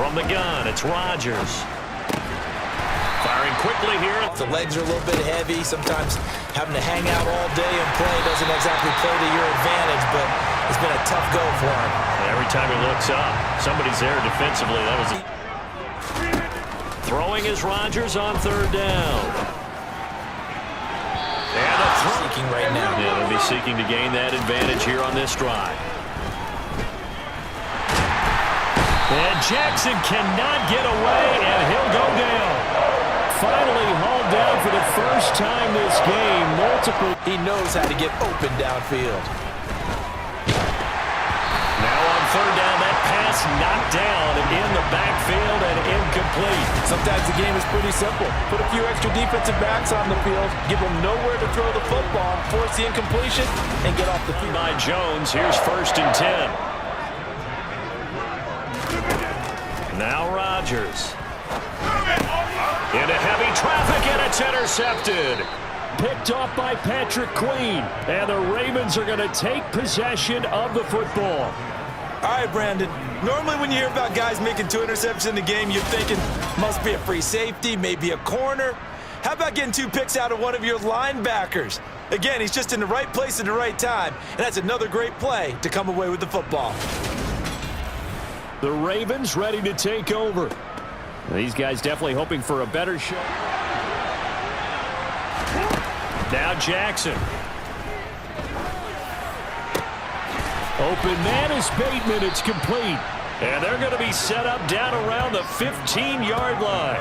From the gun, it's Rodgers. Firing quickly here. The legs are a little bit heavy. Sometimes having to hang out all day and play doesn't exactly play to your advantage, but it's been a tough go for him. Every time he looks up, somebody's there defensively. That was throwing is Rodgers on third down. And a seeking right now. Yeah, they'll be seeking to gain that advantage here on this drive. And Jackson cannot get away, and he'll go down. Finally hauled down for the first time this game. He knows how to get open downfield. Now on third down, that pass knocked down in the backfield and incomplete. Sometimes the game is pretty simple. Put a few extra defensive backs on the field, give them nowhere to throw the football, force the incompletion, and get off the field. By Jones, here's 1st and 10. Now Rodgers. Into heavy traffic, and it's intercepted. Picked off by Patrick Queen, and the Ravens are going to take possession of the football. All right, Brandon. Normally when you hear about guys making 2 interceptions in the game, you're thinking must be a free safety, maybe a corner. How about getting 2 picks out of one of your linebackers? Again, he's just in the right place at the right time, and that's another great play to come away with the football. The Ravens ready to take over. These guys definitely hoping for a better show. Now Jackson. Open man is Bateman. It's complete. And they're going to be set up down around the 15-yard line.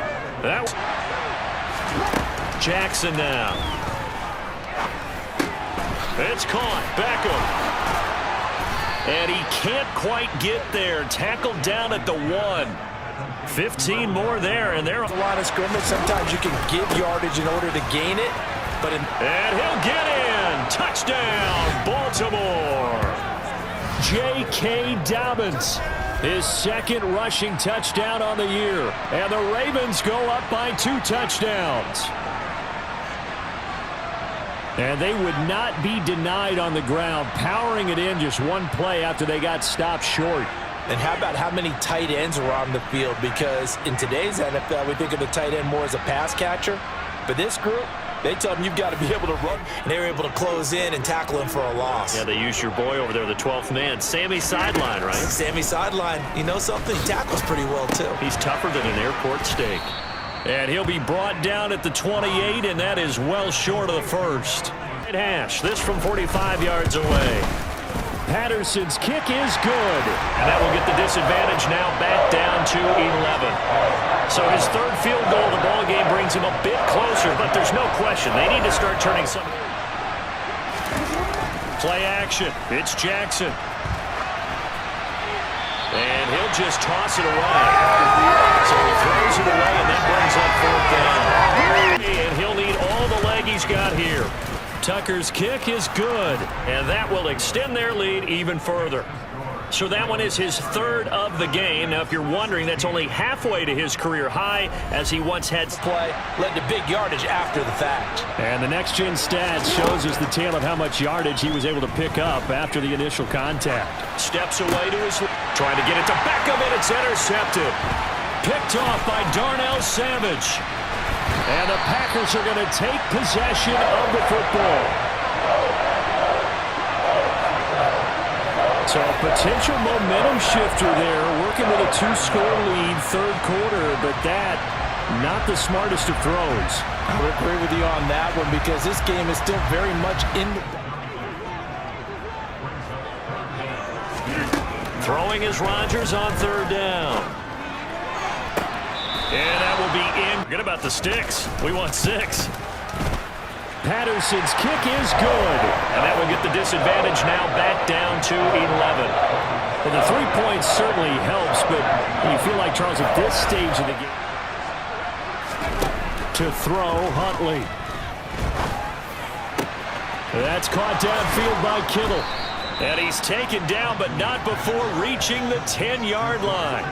Jackson now. It's caught. Beckham. And he can't quite get there. Tackled down at the 1. 15 more there, and they're a line of scrimmage. Sometimes you can give yardage in order to gain it, but and he'll get in. Touchdown, Baltimore. J.K. Dobbins, his 2nd rushing touchdown on the year, and the Ravens go up by 2 touchdowns. And they would not be denied on the ground, powering it in just 1 play after they got stopped short. And how about how many tight ends were on the field? Because in today's NFL, we think of the tight end more as a pass catcher. But this group, they tell them you've got to be able to run. And they were able to close in and tackle him for a loss. Yeah, they used your boy over there, the 12th man, Sammy Sideline, right? Sammy Sideline. You know something? He tackles pretty well, too. He's tougher than an airport steak. And he'll be brought down at the 28, and that is well short of the first. Hash, this from 45 yards away. Patterson's kick is good, and that will get the disadvantage now back down to 11. So his 3rd field goal of the ball game brings him a bit closer, but there's no question they need to start turning some. Play action. It's Jackson. And he'll just toss it away. So he throws it away and then brings up 4th down. And he'll need all the leg he's got here. Tucker's kick is good, and that will extend their lead even further. So that one is his 3rd of the game. Now, if you're wondering, that's only halfway to his career high, as he once had play, led to big yardage after the fact. And the next-gen stats shows us the tale of how much yardage he was able to pick up after the initial contact. Steps away to his, trying to get it to Beckham, and it's intercepted. Picked off by Darnell Savage. And the Packers are going to take possession of the football. So a potential momentum shifter there, working with a 2-score lead, 3rd quarter, but that, not the smartest of throws. I would agree with you on that one because this game is still very much in the... Throwing is Rodgers on 3rd down. And that will be in. Forget about the sticks. We want 6. Patterson's kick is good. And that will get the disadvantage now back down to 11. Well, the 3 points certainly helps, but you feel like, Charles, at this stage of the game. To throw, Huntley. That's caught downfield by Kittle. And he's taken down, but not before reaching the 10-yard line.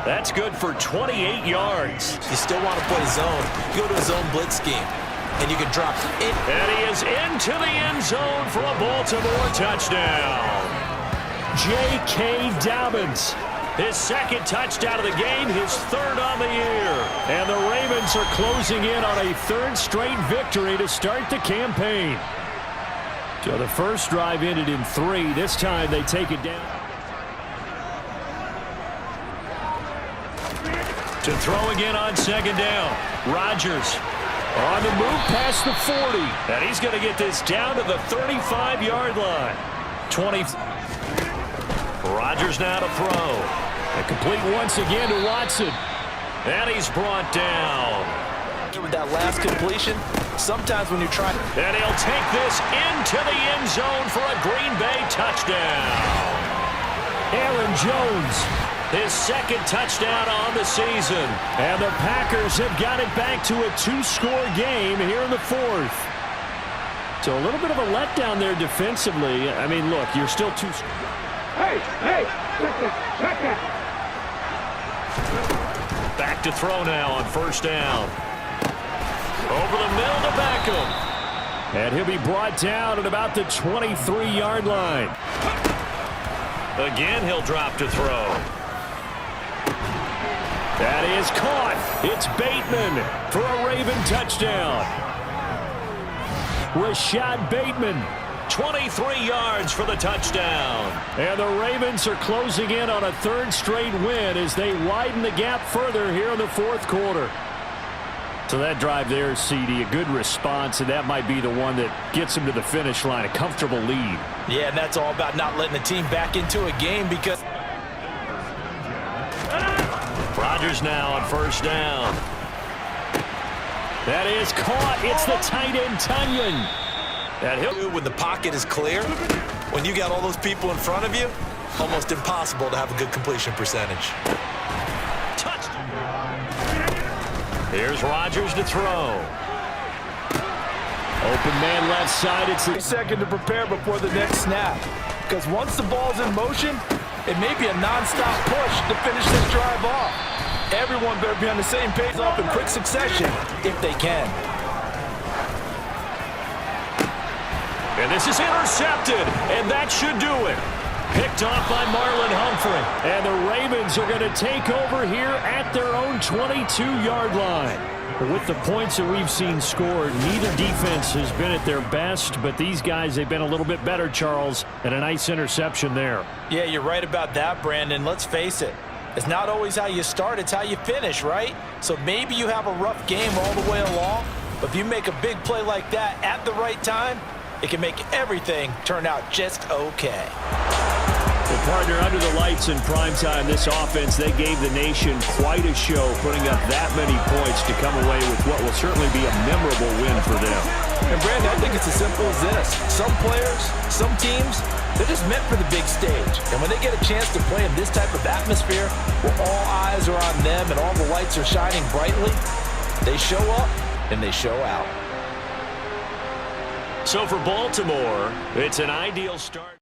That's good for 28 yards. You still want to play zone. Go to a zone blitz scheme, and you can drop it. And he is into the end zone for a Baltimore touchdown. J.K. Dobbins, His second touchdown of the game, his third on the year. And the Ravens are closing in on a third straight victory to start the campaign. So the first drive ended in 3. This time they take it down. To throw again on second down. Rodgers on the move past the 40. And he's going to get this down to the 35-yard line. 20. Rodgers now to throw. And complete once again to Watson. And he's brought down. With that last completion, sometimes when you're trying... And he'll take this into the end zone for a Green Bay touchdown. Aaron Jones, his second touchdown on the season. And the Packers have got it back to a 2-score game here in the 4th. So a little bit of a letdown there defensively. I mean, look, you're still 2. Hey, check it. Back to throw now on first down. Over the middle to Beckham. And he'll be brought down at about the 23-yard line. Again, he'll drop to throw. That is caught. It's Bateman for a Raven touchdown. Rashad Bateman, 23 yards for the touchdown. And the Ravens are closing in on a third straight win as they widen the gap further here in the 4th quarter. So that drive there, CD, a good response, and that might be the one that gets them to the finish line, a comfortable lead. Yeah, and that's all about not letting the team back into a game because... Rodgers now on first down. That is caught. It's the tight end, Tunyon. That he'll... When the pocket is clear, when you got all those people in front of you, almost impossible to have a good completion percentage. Touchdown. Here's Rodgers to throw. Open man left side. It's a second to prepare before the next snap. Because once the ball's in motion, it may be a non-stop push to finish this drive off. Everyone better be on the same page up in quick succession if they can. And this is intercepted, and that should do it. Picked off by Marlon Humphrey. And the Ravens are going to take over here at their own 22-yard line. With the points that we've seen scored, neither defense has been at their best, but these guys, they've been a little bit better, Charles, and a nice interception there. Yeah, you're right about that, Brandon. Let's face it. It's not always how you start, it's how you finish, right? So maybe you have a rough game all the way along, but if you make a big play like that at the right time, it can make everything turn out just okay. Well, partner, under the lights in primetime, this offense, they gave the nation quite a show, putting up that many points to come away with what will certainly be a memorable win for them. And, Brandon, I think it's as simple as this. Some players, some teams, they're just meant for the big stage. And when they get a chance to play in this type of atmosphere, where all eyes are on them and all the lights are shining brightly, they show up and they show out. So for Baltimore, it's an ideal start.